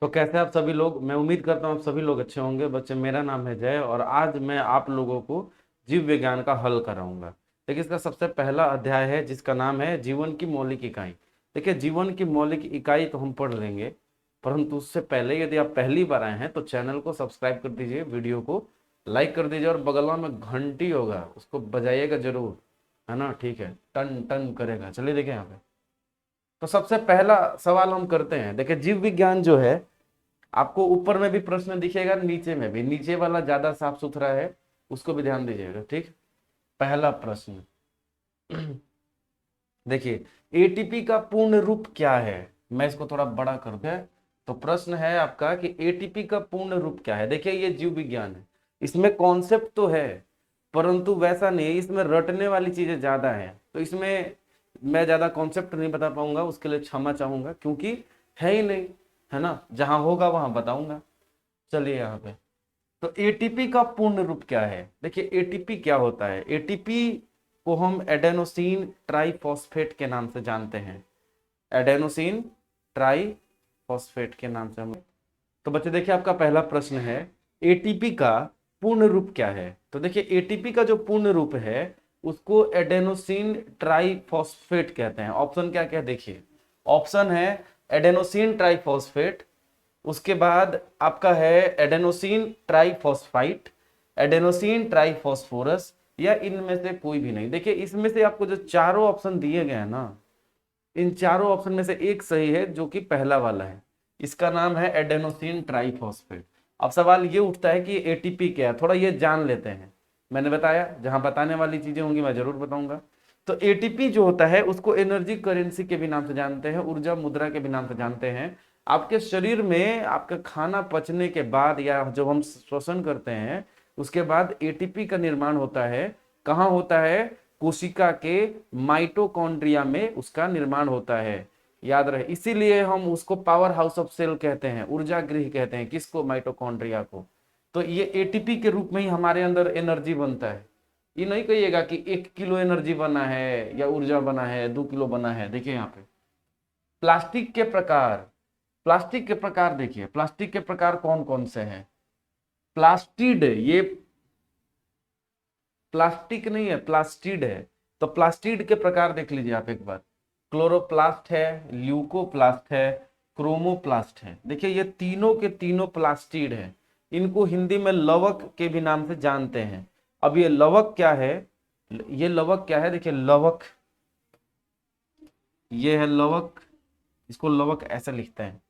तो कैसे आप सभी लोग, मैं उम्मीद करता हूँ आप सभी लोग अच्छे होंगे। बच्चे, मेरा नाम है जय और आज मैं आप लोगों को जीव विज्ञान का हल कराऊंगा। देखिए, इसका सबसे पहला अध्याय है जिसका नाम है जीवन की मौलिक इकाई। देखिए, जीवन की मौलिक इकाई तो हम पढ़ लेंगे, परंतु उससे पहले यदि आप पहली बार आए हैं तो चैनल को सब्सक्राइब कर दीजिए, वीडियो को लाइक कर दीजिए और बगल में घंटी होगा उसको बजाइएगा जरूर, है ना? ठीक है, टन टन करेगा। चलिए देखिए यहाँ पे, तो सबसे पहला सवाल हम करते हैं। देखिए, जीव विज्ञान जो है, आपको ऊपर में भी प्रश्न दिखेगा, नीचे में भी। नीचे वाला ज्यादा साफ सुथरा है, उसको भी ध्यान दीजिएगा। ठीक, पहला प्रश्न देखिए, एटीपी का पूर्ण रूप क्या है? मैं इसको थोड़ा बड़ा कर दूं। तो प्रश्न है आपका कि एटीपी का पूर्ण रूप क्या है। देखिए, ये जीव विज्ञान है, इसमें कॉन्सेप्ट तो है, परंतु वैसा नहीं है, इसमें रटने वाली चीजें ज्यादा है। तो इसमें मैं ज्यादा कॉन्सेप्ट नहीं बता पाऊंगा, उसके लिए क्षमा चाहूंगा, क्योंकि है ही नहीं, है ना? जहां होगा वहां बताऊंगा। चलिए यहाँ पे, तो एटीपी का पूर्ण रूप क्या है? देखिए, एटीपी क्या होता है। एटीपी को हम एडेनोसिन ट्राइफॉस्फेट के नाम से जानते हैं। एडेनोसिन ट्राइफॉस्फेट के नाम से हम। तो बच्चे देखिए, आपका पहला प्रश्न है, एटीपी का पूर्ण रूप क्या है? तो देखिए, एटीपी का जो पूर्ण रूप है उसको एडेनोसिन ट्राइफॉस्फेट कहते हैं। ऑप्शन क्या क्या देखिए, ऑप्शन है एडेनोसिन ट्राइफॉस्फेट, उसके बाद आपका है एडेनोसिन ट्राइफॉस्फाइट, एडेनोसिन ट्राइफॉस्फोरस, या इनमें से कोई भी नहीं। देखिए, इसमें से आपको जो चारों ऑप्शन दिए गए हैं ना, इन चारों ऑप्शन में से एक सही है, जो कि पहला वाला है। इसका नाम है एडेनोसिन ट्राइफॉस्फेट। अब सवाल ये उठता है कि एटीपी क्या है, थोड़ा ये जान लेते हैं। मैंने बताया, जहां बताने वाली चीजें होंगी मैं जरूर बताऊंगा। तो एटीपी जो होता है उसको एनर्जी करेंसी के भी नाम से जानते हैं, ऊर्जा मुद्रा के भी नाम से जानते हैं। आपके शरीर में आपका खाना पचने के बाद या जब हम श्वसन करते हैं उसके बाद एटीपी का निर्माण होता है। कहाँ होता है? कोशिका के माइटोकॉन्ड्रिया में उसका निर्माण होता है। याद रहे, इसीलिए हम उसको पावर हाउस ऑफ सेल कहते हैं, ऊर्जा गृह कहते हैं। किसको? माइटोकॉन्ड्रिया को। तो ये एटीपी के रूप में ही हमारे अंदर एनर्जी बनता है। ये नहीं कहिएगा कि 1 किलो एनर्जी बना है या ऊर्जा बना है, 2 किलो बना है। देखिए यहाँ पे प्लास्टिक के प्रकार, प्लास्टिक के प्रकार देखिए, प्लास्टिक के प्रकार कौन कौन से हैं? प्लास्टिड, ये प्लास्टिक नहीं है, प्लास्टिड है। तो प्लास्टिड के प्रकार देख लीजिए आप एक बार। क्लोरोप्लास्ट है, ल्यूकोप्लास्ट है, क्रोमोप्लास्ट है। देखिए, ये तीनों के तीनों प्लास्टिड है। इनको हिंदी में लवक के भी नाम से जानते हैं। अब ये लवक क्या है? ये लवक क्या है? देखिए, लवक, ये है लवक, इसको लवक ऐसे लिखते हैं।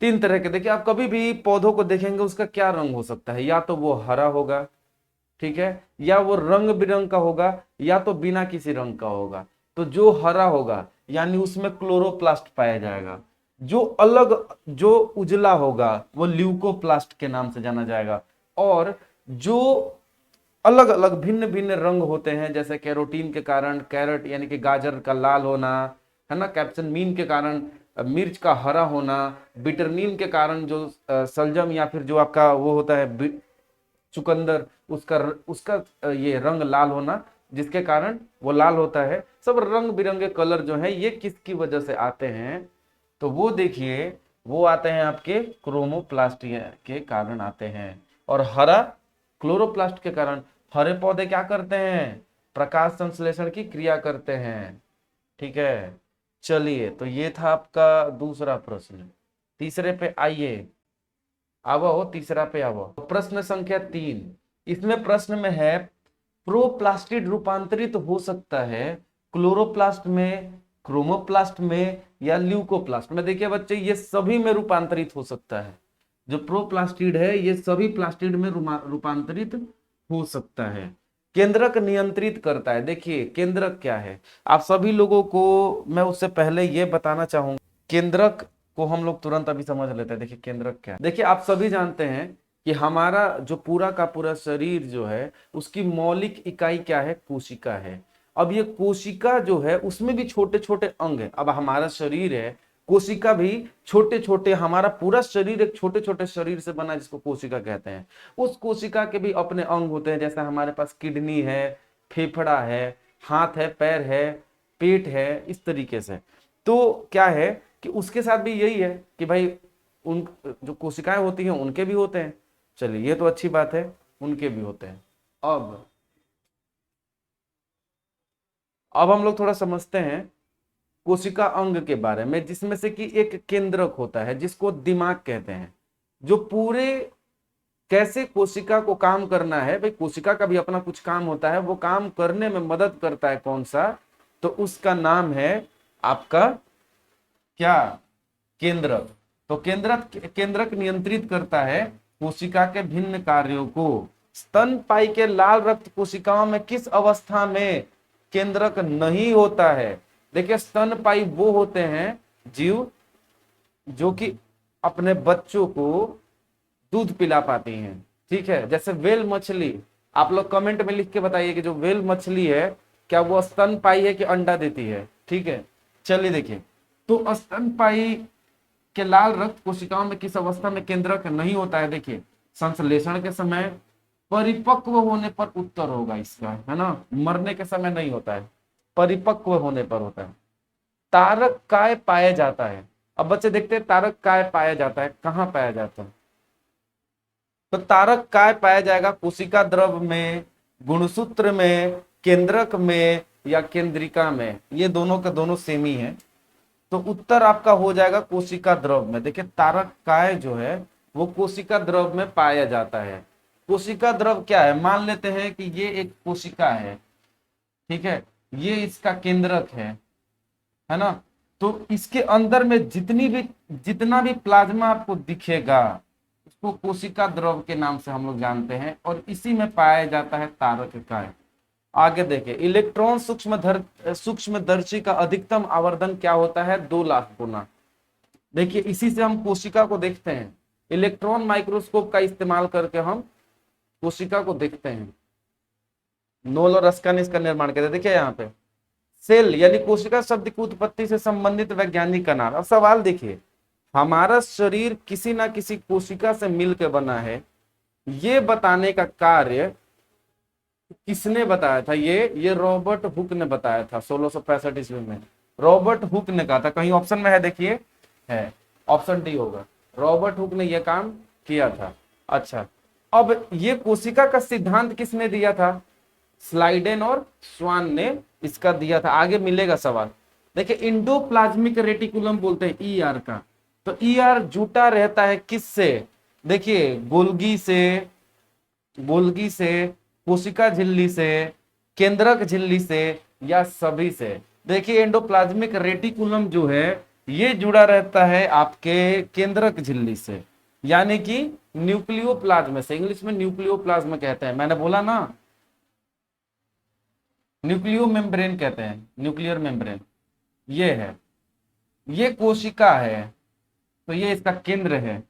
तीन तरह के, देखिए, आप कभी भी पौधों को देखेंगे उसका क्या रंग हो सकता है? या तो वो हरा होगा, ठीक है, या वो रंग बिरंग का होगा, या तो बिना किसी रंग का होगा। तो जो हरा होगा यानी उसमें क्लोरोप्लास्ट पाया जाएगा। जो अलग, जो उजला होगा वो ल्यूकोप्लास्ट के नाम से जाना जाएगा। और जो अलग अलग भिन्न भिन्न रंग होते हैं, जैसे कैरोटीन के कारण कैरेट यानी कि गाजर का लाल होना, है ना, कैप्सनमीन के कारण मिर्च का हरा होना, बिटरनीन के कारण जो सलजम या फिर जो आपका वो होता है चुकंदर, उसका उसका ये रंग लाल होना, जिसके कारण वो लाल होता है। सब रंग बिरंगे कलर जो है ये किसकी वजह से आते हैं? तो वो देखिए, वो आते हैं आपके क्रोमोप्लास्ट के कारण आते हैं। और हरा क्लोरोप्लास्ट के कारण। हरे पौधे क्या करते हैं? प्रकाश संश्लेषण की क्रिया करते हैं। ठीक है, चलिए, तो ये था आपका दूसरा प्रश्न। तीसरे पे आइए, आवो हो, तीसरा पे आवो। प्रश्न संख्या 3, इसमें प्रश्न में है, प्रोप्लास्टिड रूपांतरित हो सकता है क्लोरोप्लास्ट में, क्रोमोप्लास्ट में, या ल्यूकोप्लास्ट में। देखिए बच्चे, ये सभी में रूपांतरित हो सकता है। जो प्रोप्लास्टिड है ये सभी प्लास्टिड में रूपांतरित हो सकता है। केंद्रक नियंत्रित करता है। देखिए, केंद्रक क्या है, आप सभी लोगों को मैं उससे पहले ये बताना चाहूंगा। केंद्रक को हम लोग तुरंत अभी समझ लेते हैं। देखिए, केंद्रक क्या है। देखिए, आप सभी जानते हैं कि हमारा जो पूरा का पूरा शरीर जो है उसकी मौलिक इकाई क्या है? कोशिका है। अब ये कोशिका जो है उसमें भी छोटे छोटे अंग है। अब हमारा शरीर है, कोशिका भी छोटे छोटे, हमारा पूरा शरीर एक छोटे छोटे शरीर से बना है जिसको कोशिका कहते हैं। उस कोशिका के भी अपने अंग होते हैं, जैसे हमारे पास किडनी है, फेफड़ा है, हाथ है, पैर है, पेट है, इस तरीके से। तो क्या है कि उसके साथ भी यही है कि भाई उन जो कोशिकाएं होती हैं उनके भी होते हैं। चलिए ये तो अच्छी बात है, उनके भी होते हैं। अब हम लोग थोड़ा समझते हैं कोशिका अंग के बारे में, जिसमें से कि एक केंद्रक होता है जिसको दिमाग कहते हैं, जो पूरे कैसे कोशिका को काम करना है, भाई कोशिका का भी अपना कुछ काम होता है, वो काम करने में मदद करता है कौन सा, तो उसका नाम है आपका क्या, केंद्रक। तो केंद्रक नियंत्रित करता है कोशिका के भिन्न कार्यों को। स्तनपायी के लाल रक्त कोशिकाओं में किस अवस्था में केंद्रक नहीं होता है? देखिए स्तनपायी वो होते हैं जीव जो कि अपने बच्चों को दूध पिला पाती हैं, ठीक है। जैसे व्हेल मछली, आप लोग कमेंट में लिख के बताइए कि जो व्हेल मछली है क्या वो स्तनपायी है कि अंडा देती है, ठीक है। चलिए देखिए, तो स्तनपायी के लाल रक्त कोशिकाओं में किस अवस्था में केंद्रक नहीं होता है? देखिए संश्लेषण के समय, परिपक्व होने पर उत्तर होगा इसका, है ना, मरने के समय नहीं होता है, परिपक्व होने पर होता है। तारक काय पाया जाता है? अब बच्चे देखते हैं तारक काय पाया जाता है, कहाँ पाया जाता है? तो तारक काय पाया जाएगा कोशिका द्रव में, गुणसूत्र में, केंद्रक में या केंद्रिका में। ये दोनों का दोनों सेम ही है, तो उत्तर आपका हो जाएगा कोशिका द्रव में। देखिए तारक काय जो है वो कोशिका द्रव में पाया जाता है। कोशिका द्रव क्या है? मान लेते हैं कि ये एक कोशिका है, ठीक है, ये इसका केंद्रक है ना। तो इसके अंदर में जितना भी प्लाज्मा आपको दिखेगा उसको कोशिका द्रव के नाम से हम लोग जानते हैं, और इसी में पाया जाता है तारक काय। आगे देखिए, इलेक्ट्रॉन सूक्ष्मदर्शी का अधिकतम आवर्धन क्या होता है? 2 लाख गुना। देखिए इसी से हम कोशिका को देखते हैं, इलेक्ट्रॉन माइक्रोस्कोप का इस्तेमाल करके हम कोशिका को देखते हैं। नोल और रस्का ने इसका निर्माण किया। देखिए यहाँ पे सेल यानी कोशिका शब्द की उत्पत्ति से संबंधित वैज्ञानिक का नाम। अब सवाल देखिए, हमारा शरीर किसी ना किसी कोशिका से मिलकर बना है, ये बताने का कार्य किसने बताया था? ये रॉबर्ट हुक ने बताया था 1665 ईस्वी में। रॉबर्ट हुक ने कहा था, कहीं ऑप्शन में है देखिए, है ऑप्शन डी होगा, रॉबर्ट हुक ने यह काम किया था। अच्छा, अब ये कोशिका का सिद्धांत किसने दिया था? स्लाइडेन और स्वान ने इसका दिया था। आगे मिलेगा सवाल। देखिए इंडोप्लाज्मिक रेटिकुलम बोलते हैं ईआर का, तो ईआर जुटा रहता है किससे? देखिए गोल्गी से, कोशिका झिल्ली से, केंद्रक झिल्ली से या सभी से। देखिए एंडोप्लाज्मिक रेटिकुलम जो है ये जुड़ा रहता है आपके केंद्रक झिल्ली से, यानी कि न्यूक्लियोप्लाज्म से, इंग्लिश में न्यूक्लियोप्लाज्म कहते हैं। मैंने बोला ना न्यूक्लियो मेम्ब्रेन कहते हैं, न्यूक्लियर मेम्ब्रेन ये है, ये कोशिका है, तो ये इसका केंद्र है,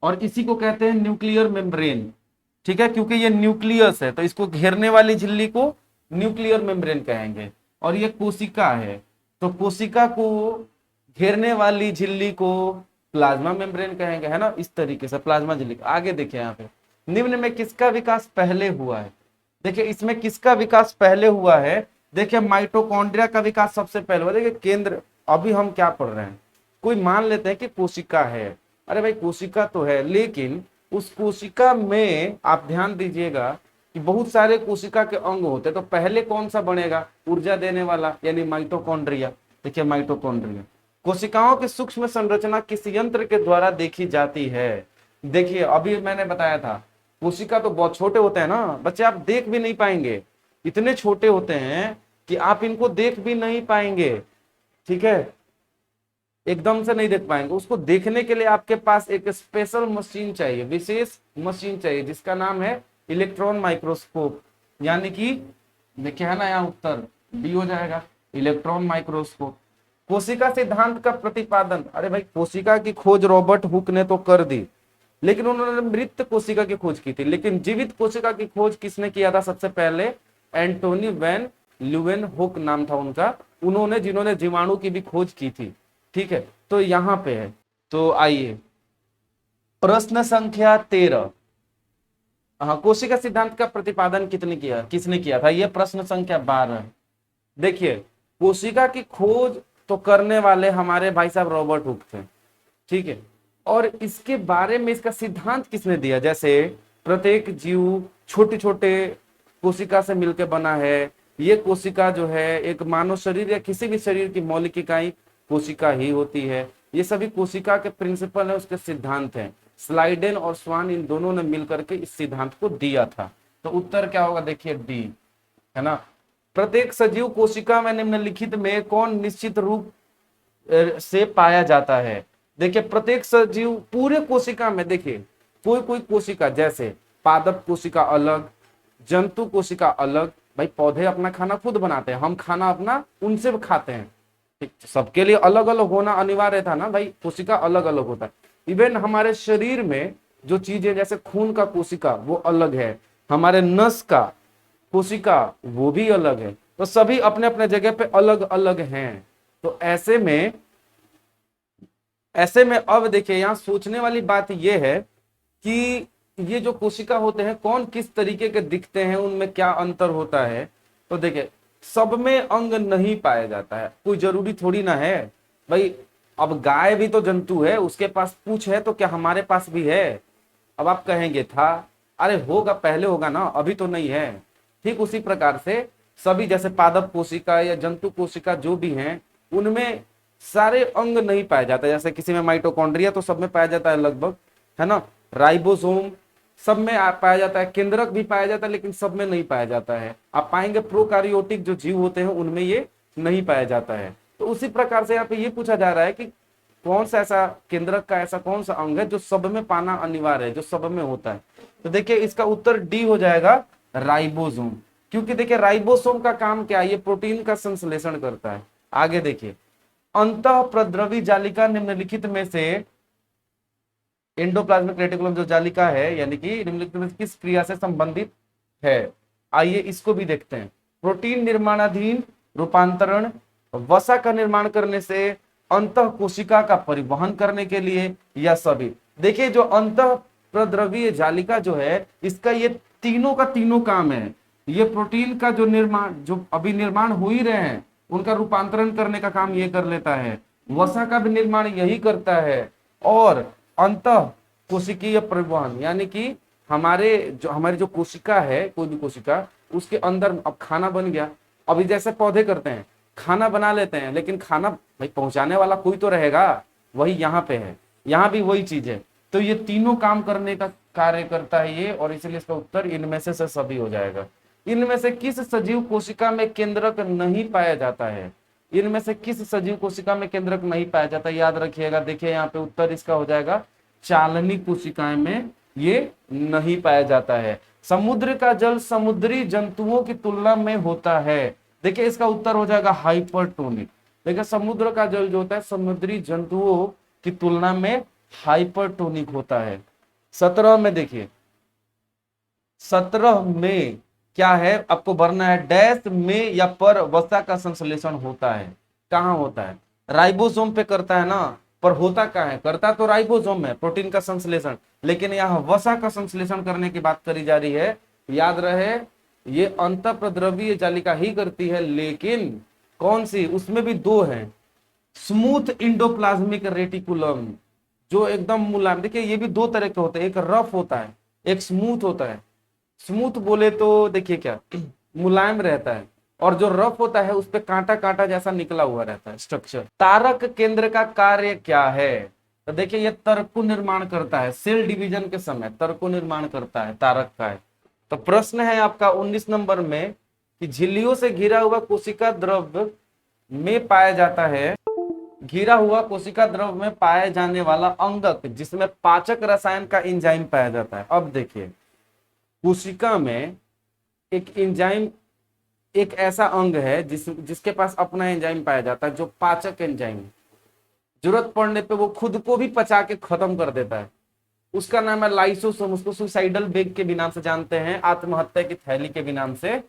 और इसी को कहते हैं न्यूक्लियर मेम्ब्रेन, ठीक है, क्योंकि ये न्यूक्लियस है तो इसको घेरने वाली झिल्ली को न्यूक्लियर मेम्ब्रेन कहेंगे। और ये कोशिका है तो कोशिका को घेरने वाली झिल्ली को प्लाज्मा मेम्ब्रेन कहेंगे, है ना, इस तरीके से प्लाज्मा झिल्ली। आगे देखिए यहाँ पे, निम्न में किसका विकास पहले हुआ है? देखिए इसमें किसका विकास पहले हुआ है? देखिए माइटोकॉन्ड्रिया का विकास सबसे पहले हुआ। देखिए केंद्र, अभी हम क्या पढ़ रहे हैं, कोई मान लेते हैं कि कोशिका है, अरे भाई कोशिका तो है, लेकिन उस कोशिका में आप ध्यान दीजिएगा कि बहुत सारे कोशिका के अंग होते हैं, तो पहले कौन सा बनेगा? ऊर्जा देने वाला, यानी माइटोकॉन्ड्रिया। देखिए माइटोकॉन्ड्रिया। कोशिकाओं की सूक्ष्म संरचना किस यंत्र के द्वारा देखी जाती है? देखिए अभी मैंने बताया था कोशिका तो बहुत छोटे होते हैं ना बच्चे, आप देख भी नहीं पाएंगे, इतने छोटे होते हैं कि आप इनको देख भी नहीं पाएंगे, ठीक है, एकदम से नहीं देख पाएंगे। उसको देखने के लिए आपके पास एक स्पेशल मशीन चाहिए, विशेष मशीन चाहिए, जिसका नाम है इलेक्ट्रॉन माइक्रोस्कोप। यानी कि देखिए है ना, यहाँ उत्तर डी हो जाएगा, इलेक्ट्रॉन माइक्रोस्कोप। कोशिका सिद्धांत का प्रतिपादन, अरे भाई कोशिका की खोज रॉबर्ट हुक ने तो कर दी, लेकिन उन्होंने मृत कोशिका की खोज की थी, लेकिन जीवित कोशिका की खोज किसने किया था सबसे पहले? एंटोनी वैन ल्यूवेनहुक नाम था उनका, उन्होंने, जिन्होंने जीवाणु की भी खोज की थी, ठीक है। तो यहां पे है, तो आइए प्रश्न संख्या 13। हाँ, कोशिका सिद्धांत का प्रतिपादन किसने किया था? यह प्रश्न संख्या 12। देखिए कोशिका की खोज तो करने वाले हमारे भाई साहब रॉबर्ट हुक थे, ठीक है, और इसके बारे में इसका सिद्धांत किसने दिया? जैसे प्रत्येक जीव छोटे छोटे कोशिका से मिलकर बना है, ये कोशिका जो है एक मानव शरीर या किसी भी शरीर की मौलिक इकाई कोशिका ही होती है। ये सभी कोशिका के प्रिंसिपल है, उसके सिद्धांत हैं। स्लाइडेन और स्वान इन दोनों ने मिलकर के इस सिद्धांत को दिया था। तो उत्तर क्या होगा? देखिए डी, है ना। प्रत्येक सजीव कोशिका में निम्नलिखित में कौन निश्चित रूप से पाया जाता है? देखिए प्रत्येक सजीव पूरे कोशिका में, देखिए कोई कोई कोशिका, जैसे पादप कोशिका अलग, जंतु कोशिका अलग। भाई पौधे अपना खाना खुद बनाते हैं, हम खाना अपना उनसे भी खाते हैं, ठीक। सबके लिए अलग अलग होना अनिवार्य था ना भाई, कोशिका अलग अलग होता है। इवन हमारे शरीर में जो चीजें, जैसे खून का कोशिका वो अलग है, हमारे नस का कोशिका वो भी अलग है। तो सभी अपने अपने जगह पे अलग अलग हैं। तो ऐसे में अब देखिए यहाँ सोचने वाली बात यह है कि ये जो कोशिका होते हैं कौन किस तरीके के दिखते हैं, उनमें क्या अंतर होता है। तो देखिए सब में अंग नहीं पाया जाता है, कोई जरूरी थोड़ी ना है भाई। अब गाय भी तो जंतु है, उसके पास पूंछ है, तो क्या हमारे पास भी है? अब आप कहेंगे था, अरे होगा, पहले होगा ना, अभी तो नहीं है। ठीक उसी प्रकार से सभी, जैसे पादप कोशिका या जंतु कोशिका जो भी हैं, उनमें सारे अंग नहीं पाया जाता। जैसे किसी में माइटोकॉन्ड्रिया तो सब में पाया जाता है लगभग, है ना। राइबोसोम सब में पाया जाता है, केंद्रक भी पाया जाता है, लेकिन सब में नहीं पाया जाता है। आप पाएंगे प्रोकारियोटिक जो जीव होते हैं उनमें ये नहीं पाया जाता है। तो उसी प्रकार से यहाँ पे ये पूछा जा रहा है कि कौन सा ऐसा केंद्रक का ऐसा कौन सा अंग है जो सब में पाना अनिवार्य है, जो सब में होता है। तो देखिए इसका उत्तर डी हो जाएगा, राइबोसोम। क्योंकि देखिए राइबोसोम का काम क्या है? ये प्रोटीन का संश्लेषण करता है। आगे देखिए, अंतः प्रद्रवी जालिका निम्नलिखित में से एंडोप्लाज्मिक रेटिकुलम जो जालिका है, यानी कि निम्नलिखित में किस क्रिया से संबंधित है? आइए इसको भी देखते हैं। प्रोटीन निर्माणाधीन रूपांतरण, वसा का निर्माण करने से, अंतः कोशिका का परिवहन करने के लिए, या सभी। देखिए जो अंतः प्रद्रवीय जालिका जो है, इसका ये तीनों का तीनों काम है। ये प्रोटीन का जो निर्माण, जो अभी निर्माण हो ही रहे हैं, उनका रूपांतरण करने का काम ये कर लेता है, वसा का भी निर्माण यही करता है, और अंतः कोशिकीय परिवहन, यानी कि हमारी जो कोशिका है, कोई भी कोशिका, उसके अंदर अब खाना बन गया। अभी जैसे पौधे करते हैं, खाना बना लेते हैं, लेकिन खाना भाई पहुंचाने वाला कोई तो रहेगा, वही यहाँ पे है, यहाँ भी वही चीज है। तो ये तीनों काम करने का कार्य करता है ये, और इसलिए इसका उत्तर इनमें से सभी हो जाएगा। इनमें से किस सजीव कोशिका में केंद्रक नहीं पाया जाता है? इनमें से किस सजीव कोशिका में केंद्रक नहीं पाया जाता? याद रखिएगा, देखिए यहाँ पे उत्तर इसका हो जाएगा, चालनी कोशिकाएं में ये नहीं पाया जाता है। समुद्र का जल समुद्री जंतुओं की तुलना में होता है। देखिए इसका उत्तर हो जाएगा हाइपरटोनिक। देखिए समुद्र का जल जो होता है समुद्री जंतुओं की तुलना में हाइपरटोनिक होता है। 17 में देखिए, 17 में क्या है, आपको भरना है, डैश में या पर वसा का संश्लेषण होता है। कहाँ होता है? राइबोसोम पे करता है ना, पर होता कहाँ है? करता तो राइबोसोम में प्रोटीन का संश्लेषण, लेकिन यहाँ वसा का संश्लेषण करने की बात करी जा रही है। याद रहे ये अंतःप्रद्रवीय जालिका ही करती है, लेकिन कौन सी? उसमें भी दो है, स्मूथ इंडोप्लाज्मिक रेटिकुलम जो एकदम मुलायम। देखिए ये भी दो तरह के होते हैं, एक रफ होता है, एक स्मूथ होता है। स्मूथ बोले तो देखिए क्या, मुलायम रहता है, और जो रफ होता है उस पे कांटा कांटा जैसा निकला हुआ रहता है स्ट्रक्चर। तारक केंद्र का कार्य क्या है? तो देखिए ये तर्को निर्माण करता है, सेल डिवीजन के समय तर्को निर्माण करता है, तारक का है। तो प्रश्न है आपका 19 नंबर में कि झिल्लियों से घिरा हुआ कोशिका द्रव में पाया जाता है, घिरा हुआ कोशिका द्रव में पाए जाने वाला अंगक जिसमें पाचक रसायन का एंजाइम पाया जाता है। अब देखिए कोशिका में एक एंजाइम, एक ऐसा अंग है जिसके पास अपना एंजाइम पाया जाता है, जो पाचक एंजाइम, जरूरत पड़ने पे वो खुद को भी पचा के खत्म कर देता है। उसका नाम है लाइसोसोम। उसको सुसाइडल बेग के भी नाम से जानते हैं, आत्महत्या की थैली के भी नाम से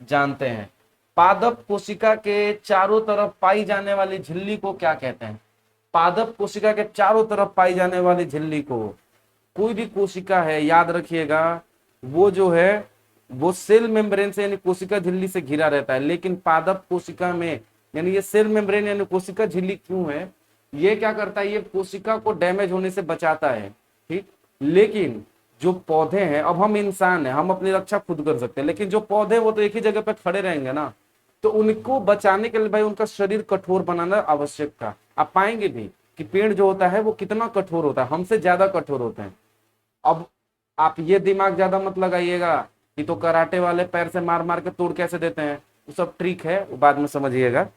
जानते हैं। पादप कोशिका के चारों तरफ पाई जाने वाली झिल्ली को क्या कहते हैं? पादप कोशिका के चारों तरफ पाई जाने वाली झिल्ली को, कोई भी कोशिका है याद रखिएगा, वो जो है वो सेल मेम्ब्रेन से यानी कोशिका झिल्ली से घिरा रहता है। लेकिन पादप कोशिका में, यानी ये सेल मेम्ब्रेन यानी कोशिका झिल्ली क्यों है? ये क्या करता है, ये कोशिका को डैमेज होने से बचाता है, ठीक। लेकिन जो पौधे हैं, अब हम इंसान हैं, हम अपनी रक्षा खुद कर सकते हैं, लेकिन जो पौधे वो तो एक ही जगह पे खड़े रहेंगे ना, तो उनको बचाने के लिए भाई उनका शरीर कठोर बनाना आवश्यक था। आप पाएंगे भी कि पेड़ जो होता है वो कितना कठोर होता है, हमसे ज्यादा कठोर होते हैं। अब आप ये दिमाग ज्यादा मत लगाइएगा कि तो कराटे वाले पैर से मार मार के तोड़ कैसे देते हैं, वो सब ट्रिक है, वो बाद में समझिएगा।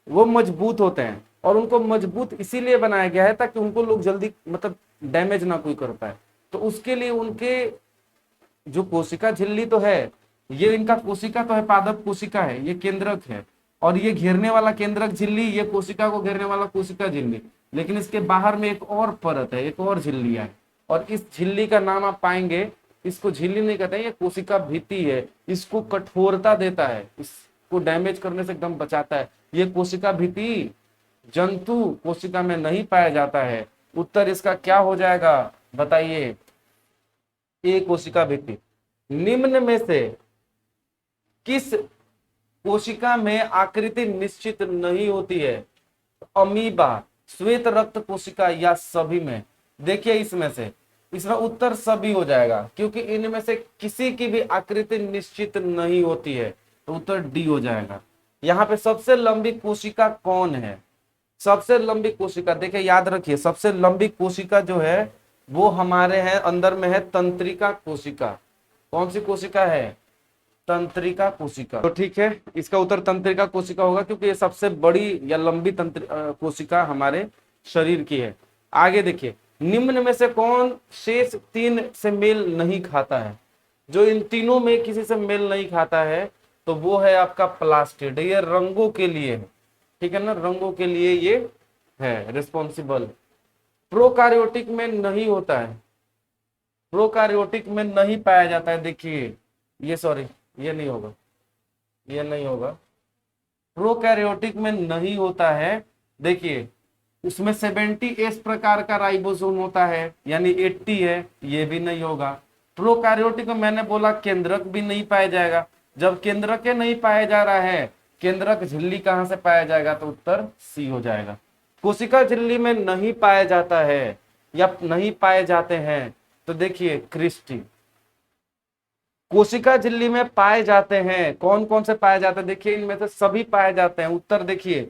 वो मजबूत होते हैं, और उनको मजबूत इसीलिए बनाया गया है ताकि उनको लोग जल्दी मतलब डैमेज ना कोई कर पाए। तो उसके लिए उनके जो कोशिका झिल्ली तो है, ये इनका कोशिका तो है, पादप कोशिका है, ये केंद्रक है, और ये घेरने वाला केंद्रक झिल्ली, ये कोशिका को घेरने वाला कोशिका झिल्ली। लेकिन इसके बाहर में एक और परत है, एक और झिल्ली है, और इस झिल्ली का नाम आप पाएंगे, इसको झिल्ली नहीं कहते हैं, ये कोशिका भित्ति है। इसको कठोरता देता है, इसको डैमेज करने से एकदम बचाता है। ये कोशिका भित्ति जंतु कोशिका में नहीं पाया जाता है। उत्तर इसका क्या हो जाएगा बताइए, ए कोशिका भित्ति। निम्न में से किस कोशिका में आकृति निश्चित नहीं होती है, अमीबा, श्वेत रक्त कोशिका, या सभी में। देखिए इसमें से, इसमें उत्तर सभी हो जाएगा, क्योंकि इनमें से किसी की भी आकृति निश्चित नहीं होती है, तो उत्तर डी हो जाएगा। यहाँ पे सबसे लंबी कोशिका कौन है, सबसे लंबी कोशिका देखिए, याद रखिए, सबसे लंबी कोशिका जो है वो हमारे है अंदर में है तंत्रिका कोशिका। कौन सी कोशिका है, तंत्रिका कोशिका। तो ठीक है, इसका उत्तर तंत्रिका कोशिका होगा, क्योंकि ये सबसे बड़ी या लंबी कोशिका हमारे शरीर की है। आगे देखिए, निम्न में से कौन शेष तीन से मेल नहीं खाता है, जो इन तीनों में किसी से मेल नहीं खाता है, तो वो है आपका प्लास्टिड। ये रंगों के लिए है, ठीक है ना, रंगों के लिए ये है रिस्पॉन्सिबल। प्रोकार्योटिक में नहीं होता है, प्रोकार्योटिक में नहीं पाया जाता है। देखिए ये, सॉरी ये नहीं होगा, ये नहीं होगा, प्रोकैरियोटिक में नहीं होता है। देखिए उसमें 70S प्रकार का राइबोसोम होता है, यानी 80 है, ये भी नहीं होगा। प्रोकैरियोटिक में मैंने बोला केंद्रक भी नहीं पाया जाएगा। जब केंद्रक नहीं पाया जा रहा है, केंद्रक झिल्ली कहां से पाया जाएगा, तो उत्तर सी हो जाएगा। कोशिका झिल्ली में नहीं पाया जाता है या नहीं पाए जाते हैं, तो देखिए क्रिस्टी। कोशिका झिल्ली में पाए जाते हैं, कौन कौन से पाए जाते हैं, देखिए इनमें से सभी पाए जाते हैं। उत्तर देखिए,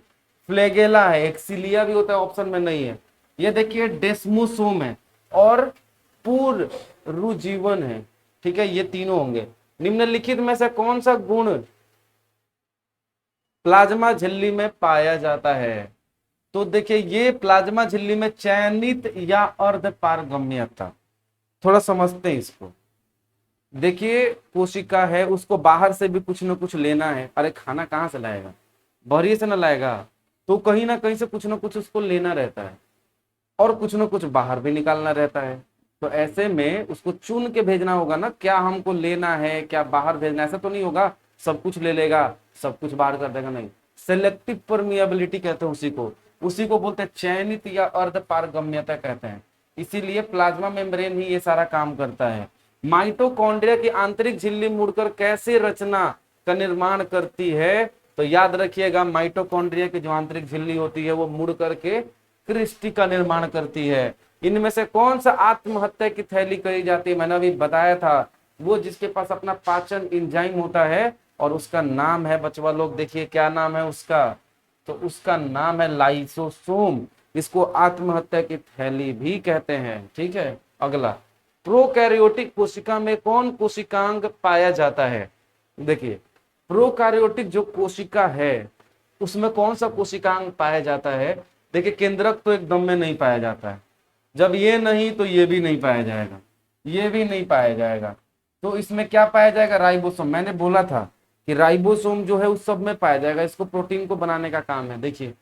फ्लेगेला है, एक्सिलिया भी होता है, ऑप्शन में नहीं है। ये देखिए डेस्मोसोम है, और पुनरुज्जीवन है, ठीक है, ये तीनों होंगे। निम्नलिखित में से कौन सा गुण प्लाज्मा झिल्ली में पाया जाता है, तो देखिए ये प्लाज्मा झिल्ली में चयनित या अर्ध पारगम्यता। थोड़ा समझते हैं इसको। देखिए कोशिका है, उसको बाहर से भी कुछ ना कुछ लेना है। अरे खाना कहाँ से लाएगा, बहरी से ना लाएगा, तो कहीं ना कहीं से कुछ ना कुछ उसको लेना रहता है, और कुछ ना कुछ बाहर भी निकालना रहता है। तो ऐसे में उसको चुन के भेजना होगा ना, क्या हमको लेना है, क्या बाहर भेजना है। ऐसा तो नहीं होगा सब कुछ ले लेगा, सब कुछ बाहर कर देगा, नहीं। सेलेक्टिव परमिएबिलिटी कहते हैं उसी को बोलते हैं चयनित या अर्ध पारगम्यता कहते हैं। इसीलिए प्लाज्मा मेम्ब्रेन ही ये सारा काम करता है। माइटोकॉन्ड्रिया की आंतरिक झिल्ली मुड़कर कैसे रचना का निर्माण करती है, तो याद रखिएगा माइटोकॉन्ड्रिया की जो आंतरिक झिल्ली होती है वो मुड़ करके क्रिस्टी का निर्माण करती है। इनमें से कौन सा आत्महत्या की थैली कही जाती है, मैंने अभी बताया था, वो जिसके पास अपना पाचन एंजाइम होता है, और उसका नाम है बचवा लोग, देखिए क्या नाम है उसका, तो उसका नाम है लाइसोसोम। इसको आत्महत्या की थैली भी कहते हैं, ठीक है। अगला, प्रोकैरियोटिक कोशिका में कौन कोशिकांग पाया जाता है, देखिए प्रोकैरियोटिक जो कोशिका है उसमें कौन सा कोशिकांग पाया जाता है। देखिए केंद्रक तो एकदम में नहीं पाया जाता है, जब ये नहीं तो ये भी नहीं पाया जाएगा, ये भी नहीं पाया जाएगा। तो इसमें क्या पाया जाएगा, राइबोसोम। मैंने बोला था कि राइबोसोम जो है उस सब में पाया जाएगा, इसको प्रोटीन को बनाने का काम है। देखिए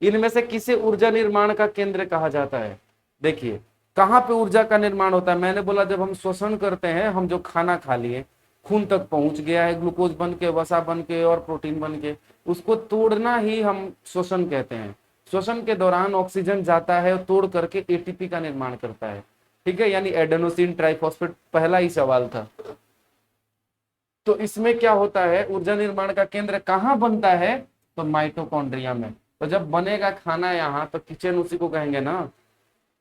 इनमें से किसे ऊर्जा निर्माण का केंद्र कहा जाता है, देखिए कहाँ पे ऊर्जा का निर्माण होता है। मैंने बोला जब हम श्वसन करते हैं, हम जो खाना खा लिए, खून तक पहुंच गया है, ग्लूकोज बन के, वसा बन के और प्रोटीन बन के, उसको तोड़ना ही हम श्वसन कहते हैं। श्वसन के दौरान ऑक्सीजन जाता है और तोड़ करके एटीपी का निर्माण करता है, ठीक है, यानी एडेनोसिन ट्राइफॉस्फेट, पहला ही सवाल था। तो इसमें क्या होता है, ऊर्जा निर्माण का केंद्र कहाँ बनता है, तो माइटोकॉन्ड्रिया में। तो जब बनेगा खाना यहाँ तो किचन उसी को कहेंगे ना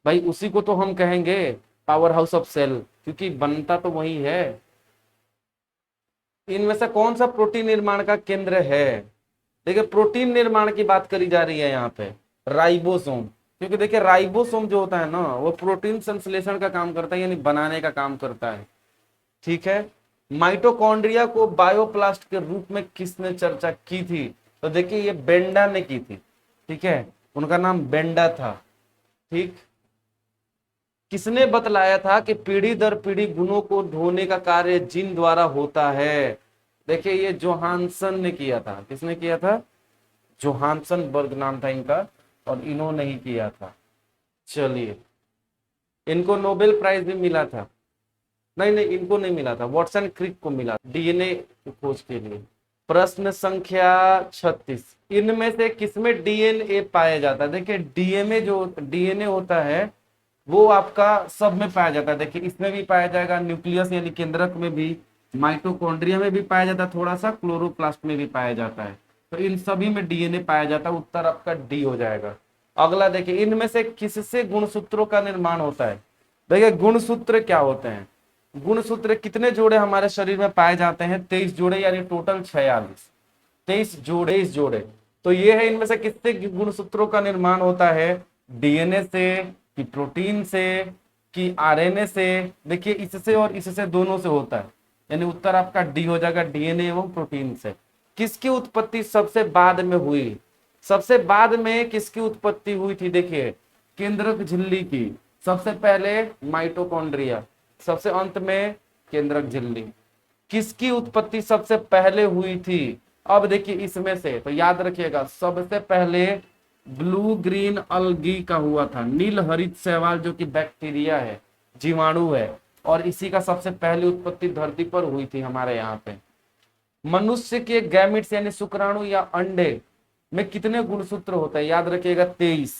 भाई, उसी को तो हम कहेंगे पावर हाउस ऑफ सेल, क्योंकि बनता तो वही है। इनमें से कौन सा प्रोटीन निर्माण का केंद्र है? देखिए प्रोटीन निर्माण की बात करी जा रही है यहाँ पे, राइबोसोम। क्योंकि देखिए राइबोसोम जो होता है ना वो प्रोटीन संश्लेषण का काम करता है, यानी बनाने का काम करता है। ठीक है, माइटोकॉन्ड्रिया को बायोप्लास्ट के रूप में किसने चर्चा की थी? तो देखिए ये बेंडा ने की थी। ठीक है, उनका नाम बेंडा था। ठीक, किसने बतलाया था कि पीढ़ी दर पीढ़ी गुणों को ढोने का कार्य जीन द्वारा होता है? देखिए ये जोहानसन ने किया था। किसने किया था? जोहानसन बर्ग नाम था इनका, और इन्होंने ही किया था। चलिए, इनको नोबेल प्राइज भी मिला था। नहीं नहीं, इनको नहीं मिला था, वॉटसन क्रिक को मिला डीएनए की खोज के लिए। प्रश्न संख्या 36, इनमें से किसमें डीएनए पाया जाता है? देखिए डीएनए होता है वो आपका सब में पाया जाता है। देखिए इसमें भी पाया जाएगा, न्यूक्लियस यानी केंद्रक में भी, माइटोकॉन्ड्रिया में भी पाया जाता है, थोड़ा सा क्लोरोप्लास्ट में भी पाया जाता है। तो इन सभी में डीएनए पाया जाता है। उत्तर आपका डी हो जाएगा। अगला देखिए, इनमें से किससे गुणसूत्रों का निर्माण होता है? देखिए गुणसूत्र क्या होते हैं? गुणसूत्र कितने जोड़े हमारे शरीर में पाए जाते हैं? 23 जोड़े, यानी टोटल 46। 23 जोड़े। तो ये है, इनमें से किससे गुणसूत्रों का निर्माण होता है? डीएनए से, कि प्रोटीन से, कि आरएनए से? देखिए इससे और इससे, दोनों से होता है, यानी उत्तर आपका डी हो जाएगा, डीएनए एवं प्रोटीन से। किसकी उत्पत्ति सबसे बाद में हुई? सबसे बाद में किसकी उत्पत्ति हुई थी? देखिए केंद्रक झिल्ली की। सबसे पहले माइटोकॉन्ड्रिया, सबसे अंत में केंद्रक झिल्ली। किसकी उत्पत्ति सबसे पहले हुई थी? अब देखिए इसमें से तो याद रखिएगा, सबसे पहले ब्लू ग्रीन अलगी का हुआ था, नील हरित शैवाल, जो कि बैक्टीरिया है, जीवाणु है, और इसी का सबसे पहली उत्पत्ति धरती पर हुई थी हमारे यहाँ पे। मनुष्य के गैमिट्स यानी शुक्राणु या अंडे में कितने गुणसूत्र होते हैं? याद रखिएगा 23।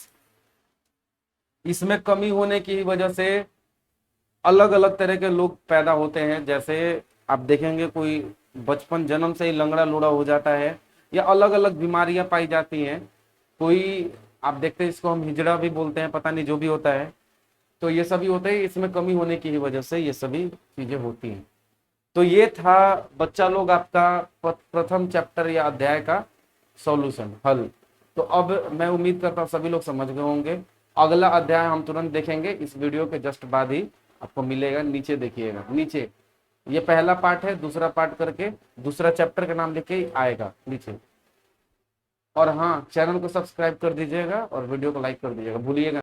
इसमें कमी होने की वजह से अलग अलग तरह के लोग पैदा होते हैं। जैसे आप देखेंगे कोई बचपन जन्म से ही लंगड़ा लूड़ा हो जाता है, या अलग अलग बीमारियां पाई जाती हैं। कोई आप देखते हैं, इसको हम हिजड़ा भी बोलते हैं, पता नहीं जो भी होता है। तो ये सभी होते हैं, इसमें कमी होने की वजह से ये सभी चीजें होती हैं। तो ये था बच्चा लोग आपका प्रथम चैप्टर या अध्याय का सॉल्यूशन, हल। तो अब मैं उम्मीद करता हूँ सभी लोग समझ गए होंगे। अगला अध्याय हम तुरंत देखेंगे, इस वीडियो के जस्ट बाद ही आपको मिलेगा। नीचे देखिएगा, नीचे ये पहला पार्ट है, दूसरा पार्ट करके दूसरा चैप्टर का नाम लिखे आएगा नीचे। और हाँ, चैनल को सब्सक्राइब कर दीजिएगा और वीडियो को लाइक कर दीजिएगा, भूलिएगा।